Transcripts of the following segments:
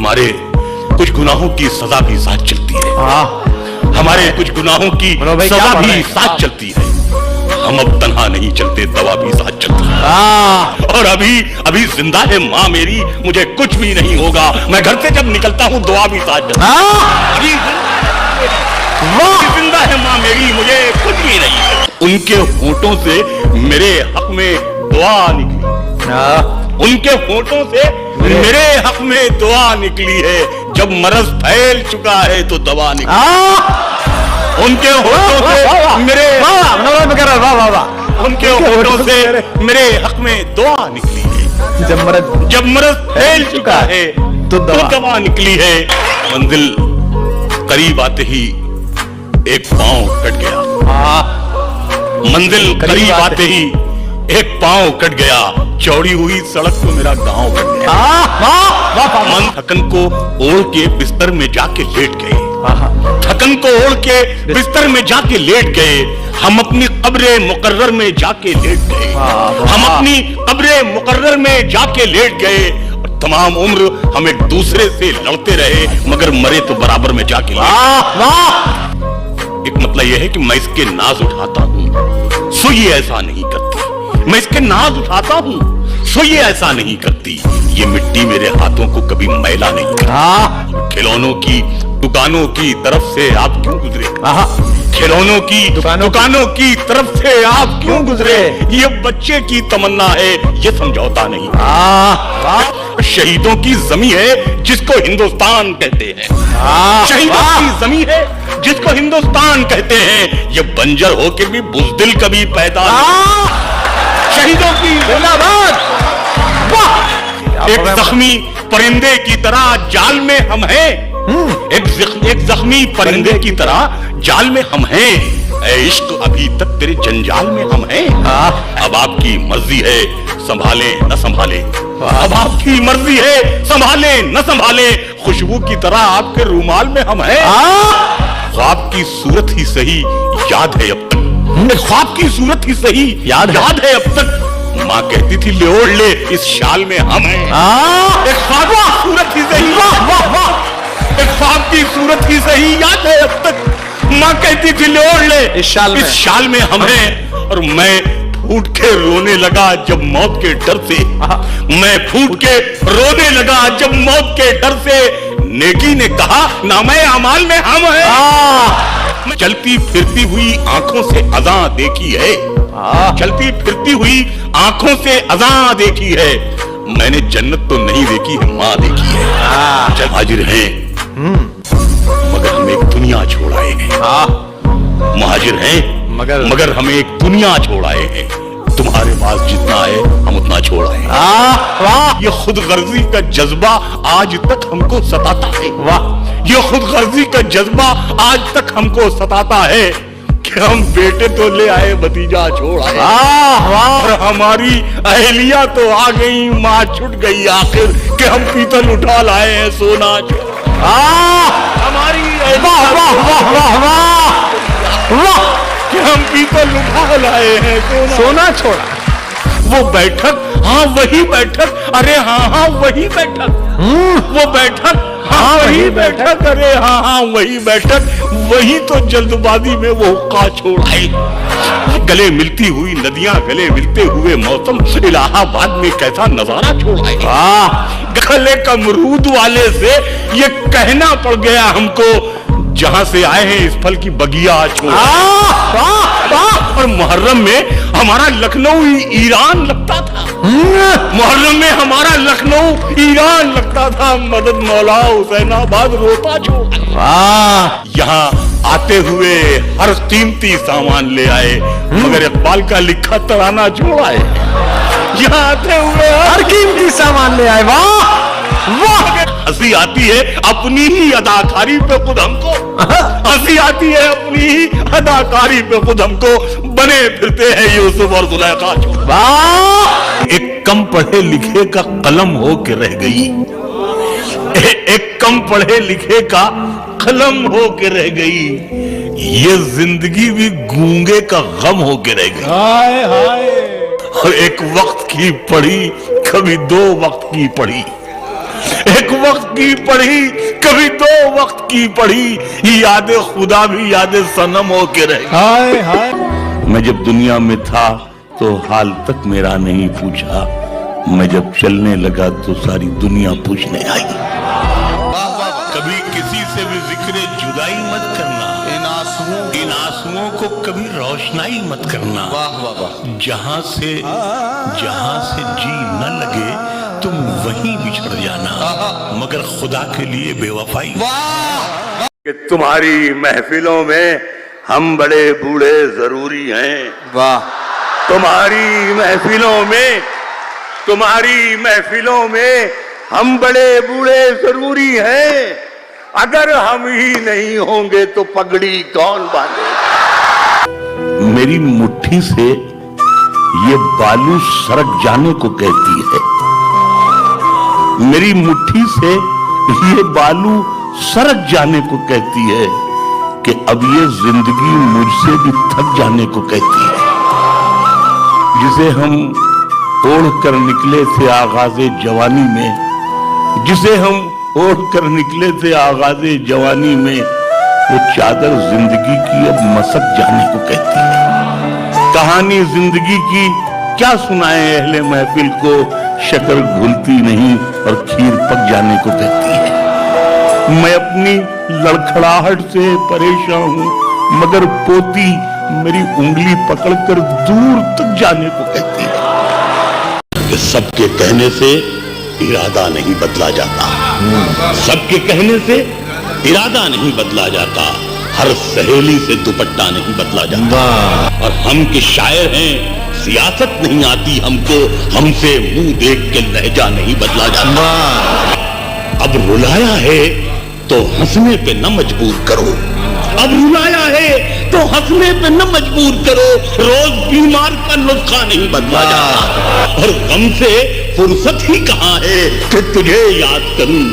हमारे कुछ गुनाहों की सजा भी साथ चलती है, हमारे कुछ गुनाहों की सजा भी साथ चलती है। हम अब तन्हा नहीं चलते, दवा भी साथ चलती है। और अभी जिंदा है माँ मेरी, मुझे कुछ भी नहीं होगा। मैं घर से जब निकलता हूँ दुआ भी साथ चलती है। अभी जिंदा है माँ मेरी, मुझे कुछ भी नहीं। उनके होठों से मेरे हक में दुआ निकली, उनके होठों से मेरे हक में दुआ निकली है। जब मरज फैल चुका है तो दवा निकली। उनके होठों से मेरे उनके होठों से मेरे हक में दुआ निकली है। जब मरज फैल चुका है तो दवा निकली है। मंजिल करीब आते ही एक पांव कट गया, मंजिल करीब आते ही एक पांव कट गया। चौड़ी हुई सड़क तो मेरा गांव कट गया। मन थकन को ओढ़ के बिस्तर में जाके लेट गए, थकन को ओढ़ के बिस्तर में जाके लेट गए। हम अपनी कब्रे मुकर्रर में जाके लेट गए, हम अपनी कब्रे मुकर्रर में जाके लेट गए। और तमाम उम्र हम एक दूसरे से लड़ते रहे, मगर मरे तो बराबर में जाके एक मतलब यह है कि मैं इसके नाज उठाता हूँ सो ये ऐसा नहीं करती, मैं इसके नाज उठाता हूँ सो ये ऐसा नहीं करती। ये मिट्टी मेरे हाथों को कभी मैला नहीं करती। खिलौनों की दुकानों की तरफ से आप क्यों गुजरे, खिलौनों की दुकानों की तरफ से आप क्यों गुजरे। ये बच्चे की तमन्ना है, ये समझौता नहीं। शहीदों की जमीन है जिसको हिंदुस्तान कहते हैं, शहीदों की जमीन है जिसको हिंदुस्तान कहते हैं। ये बंजर होके भी बुज़दिल कभी पैदा नहीं। शहीदों की जिंदाबाद। एक जख्मी परिंदे की तरह जाल में हम हैं, एक जख्मी परिंदे की तरह जाल में हम हैं। ऐ इश्क अभी तक तेरे जंजाल में हम हैं। अब आपकी मर्जी है संभाले न संभाले, अब आपकी मर्जी है संभाले न संभाले। खुशबू की तरह आपके रूमाल में हम हैं। ख्वाब की सूरत ही सही याद है अब तक, ख्वाब की सूरत ही सही याद है अब तक। माँ कहती थी ले ओढ़ ले इस शाल में हम हैं। एक ख्वाब की सूरत ही सही, एक ख्वाब की सूरत ही सही याद है अब तक। माँ कहती थी ले ओढ़ ले इस शाल में हम हैं। और मैं फूट के रोने लगा जब मौत के डर से, मैं फूट के रोने लगा जब मौत के डर से। नेकी ने कहा नामे अमाल में हम हैं। चलती फिरती हुई आंखों से अज़ां देखी है, चलती फिरती हुई आंखों से अज़ां देखी है। मैंने जन्नत तो नहीं देखी है, माँ देखी है। हाजिर हैं मगर हम एक दुनिया छोड़ आए हैं, मुहाजिर हैं मगर हम एक दुनिया छोड़ आए हैं। तुम्हारे पास जितना है हम उतना छोड़ आए हैं। ये खुद गर्जी का जज्बा आज तक हमको सताता है, ये खुद गर्जी का जज्बा आज तक हमको सताता है कि हम बेटे तो ले आए भतीजा छोड़ आए। और हमारी अहलिया तो आ गई, माँ छुट गई आखिर कि हम पीतल उठा लाए हैं सोना छोड़। हमारी कि हम पीतल उठा लाए हैं सोना छोड़ा। वो बैठक, हाँ वही बैठक, अरे हाँ वही बैठक, वो बैठक, हाँ वही बैठक, अरे हाँ वही बैठक। वही तो जल्दबाजी में वो हुक्का छोड़ आई। गले मिलती हुई नदियां, गले मिलते हुए मौसम, इलाहाबाद में कैसा नजारा छोड़ आए। गले का अमरूद वाले से ये कहना पड़ गया हमको जहां से आए हैं इस फल की बगिया छोड़। और मुहर्रम में हमारा लखनऊ ईरान लगता था, मुहर्रम में हमारा लखनऊ ईरान लगता था। मदद मौला हुसैनाबाद रोता छोड़। यहाँ आते हुए हर कीमती सामान ले आए मगर इकबाल का लिखा तराना छोड़ आए। यहाँ आते हुए हर कीमती सामान ले आए। वाह वाह। हंसी आती है अपनी ही अदाकारी पे खुद हमको, हंसी आती है अपनी ही अदाकारी पे खुद हमको। बने फिरते हैं यूसुफ और जुलेखा। एक कम पढ़े लिखे का कलम हो के रह गई, एक कम पढ़े लिखे का कलम हो के रह गई। ये जिंदगी भी गूंगे का गम हो के रह गई। हाय हाय। और एक वक्त की पढ़ी कभी दो वक्त की पढ़ी, ایک وقت کی پڑھی کبھی دو وقت کی پڑھی، یاد خدا بھی یاد صنم ہو کے رہی۔ ہائے ہائے، میں جب دنیا میں تھا تو حال تک میرا نہیں پوچھا، میں جب چلنے لگا تو ساری دنیا پوچھنے آئی۔ کبھی کسی سے بھی ذکر جدائی مت کرنا، ان آنسوؤں کو کبھی روشنائی مت کرنا۔ جہاں سے جی نہ لگے تم وہیں بچھڑ جانا، مگر خدا کے لیے بے وفائی۔ کہ تمہاری محفلوں میں ہم بڑے بوڑھے ضروری ہیں، تمہاری محفلوں میں ہم بڑے بوڑھے ضروری ہیں، اگر ہم ہی نہیں ہوں گے تو پگڑی کون باندھے گا؟ میری مٹھی سے یہ بالو سرک جانے کو کہتی ہے، میری مٹھی سے یہ بالو سرک جانے کو کہتی ہے کہ اب یہ زندگی مجھ سے بھی تھک جانے کو کہتی ہے۔ جسے ہم اوڑھ کر نکلے تھے آغاز جوانی میں، جسے ہم اوڑھ کر نکلے تھے آغاز جوانی میں، وہ چادر زندگی کی اب مسک جانے کو کہتی ہے۔ کہانی زندگی کی کیا سنائے اہل محفل کو، شکر گھلتی نہیں اور کھیر پک جانے کو کہتی ہے۔ میں اپنی لڑکھڑاہٹ سے پریشان ہوں، مگر پوتی میری انگلی پکڑ کر دور تک جانے کو کہتی ہے۔ کہ سب کے کہنے سے ارادہ نہیں بدلا جاتا، سب کے کہنے سے ارادہ نہیں بدلا جاتا، ہر سہیلی سے دوپٹہ نہیں بدلا جاتا، اور ہم کے شاعر ہیں، سیاست نہیں آتی ہم کو، ہم سے منہ دیکھ کے لہجہ نہیں بدلا جاتا۔ اب رلایا ہے تو ہنسنے پہ نہ مجبور کرو، اب رلایا ہے تو ہنسنے پہ نہ مجبور کرو، روز بیمار کا نسخہ نہیں بدلا جاتا، اور غم سے فرصت ہی کہاں ہے کہ تجھے یاد کروں،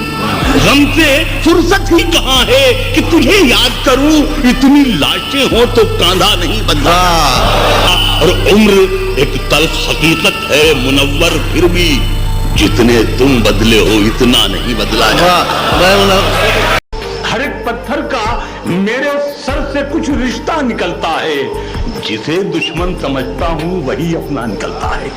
غم سے فرصت ہی کہاں ہے کہ تجھے یاد کروں، اتنی لاشیں ہوں تو کاندھا نہیں بدلا، اور عمر ایک تلخ حقیقت ہے منور، پھر بھی جتنے تم بدلے ہو اتنا نہیں بدلا جاتا۔ ہر ایک پتھر کا میرے سر سے کچھ رشتہ نکلتا ہے، جسے دشمن سمجھتا ہوں وہی اپنا نکلتا ہے۔